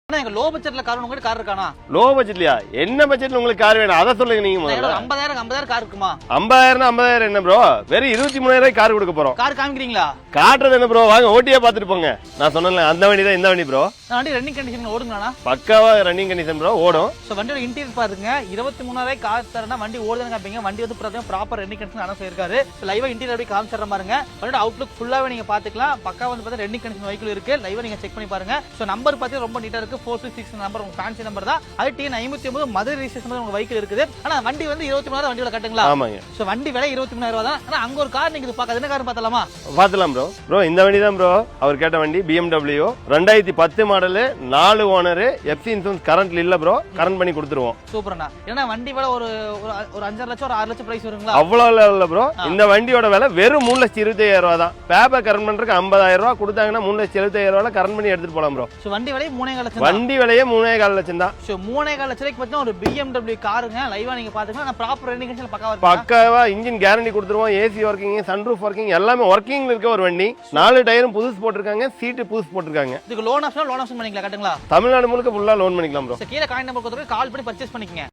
Low பட்ஜெட்ல car உங்களுக்கு car இருக்கானா? லோ பட்ஜெட்லயா? என்ன பட்ஜெட்ல உங்களுக்கு கார் வேணும் அத சொல்லுங்க நீங்க முதல்ல. 50,000 கார் இருக்குமா? 50,000 என்ன ப்ரோ? வெறும் 23,000 கார் கொடுக்க போறோம். கார் காமிக்கிறீங்களா? காட்டுறது என்ன ப்ரோ? வாங்க ஓட்டியே பாத்துட்டு போங்க. நான் சொன்னேன்ல அந்த வண்டி தான் இந்த வண்டி ப்ரோ. வண்டி ரன்னிங் கண்டிஷன்ல ஓடுங்களானா? பக்காவா ரன்னிங் கண்டிஷன் ப்ரோ, ஓடும். சோ வண்டியோட இன்டீரியர் பாருங்க. 23,000 கார் தரனா வண்டி ஓடுதுன்னு காமிங்க. வண்டி வந்து ப்ராப்பர் ரன்னிங் கண்டிஷன் அனௌன்ஸ் பண்ணிருக்காரு. சோ லைவா இன்டீரியர் அப்படியே காமிச்சற பாருங்க. வண்டியோட அவுட்லுக் ஃபுல்லாவே நீங்க பாத்துக்கலாம். பக்கா வந்து பார்த்தா ரன்னிங் கண்டிஷன் வெஹிக்கிள் இருக்கு. லைவா நீங்க செக் பண்ணி பாருங்க. சோ நம்பர் பாத்தீங்க ரொம்ப நீட்டா இருக்கு. 426 நம்பர் உங்க ஃபேன்சி நம்பர் தான். அது TN 59 மதுரை ரெஜிஸ்ட்ரேஷன் உங்க வெஹிக்கிள் இருக்குது. ஆனா வண்டி வந்து 23,000 வண்டியோட கட்டுங்களா? ஆமாங்க. சோ வண்டி விலை 23,000 தான். ஆனா அங்க ஒரு கார் நீங்க இது பார்க்க என்ன கார் பார்த்தலாமா? பாத்தலாம் ப்ரோ. ப்ரோ இந்த வண்டி தான் ப்ரோ அவர் கேட்ட வண்டி. BMW 2010 model, 4 owner, FC insurance கரண்ட்ல இல்ல ப்ரோ. கரண்ட் பண்ணி கொடுத்துருவோம். சூப்பர்ண்ணா. ஏன்னா வண்டி விலை ஒரு 5 லட்சம் ஒரு 6 லட்சம் பிரைஸ் வருங்களா? அவ்வளவு இல்ல ப்ரோ. இந்த வண்டியோட விலை வெறும் 3,25,000 தான். பேப்பர் கரண்ட் பண்றதுக்கு 50,000 கொடுத்தாங்கன்னா 3,75,000 கரண்ட் பண்ணி எடுத்துட்டு போலாம் ப்ரோ. சோ வண்டி விலை 3.5 லட்சம். வண்டி விலையே 3.5 லட்சம் தான். சோ 3.5 லட்சத்துக்கு பார்த்தா ஒரு BMW காருங்க. லைவா நீங்க பாத்துக்கலாம். நான் ப்ராப்பர் ரன்னிங் கண்டிஷன்ல பக்காவா இருக்கு. பக்காவா இன்ஜின் கேரண்டி கொடுத்துருவோம். ஏசி ஒர்க்கிங், சன்ரூஃப் ஒர்க்கிங் எல்லாமே ஒர்க்கிங்ல இருக்க ஒரு வண்டி. 4 டயரும் புதுசு போட்டிருக்காங்க, சீட்டு புதுசு போட்டிருக்காங்க. இதுக்கு லோன் ஆப்ஷன் பண்ணிக்கலாம் கட்டுங்களா? தமிழ்நாடு முழுக்க ஃபுல்லா லோன் பண்ணிக்கலாம் ப்ரோ. கீழே காயின் நம்பர் கொடுத்துட்டு கால் பண்ணி பர்ச்சேஸ் பண்ணிக்கங்க.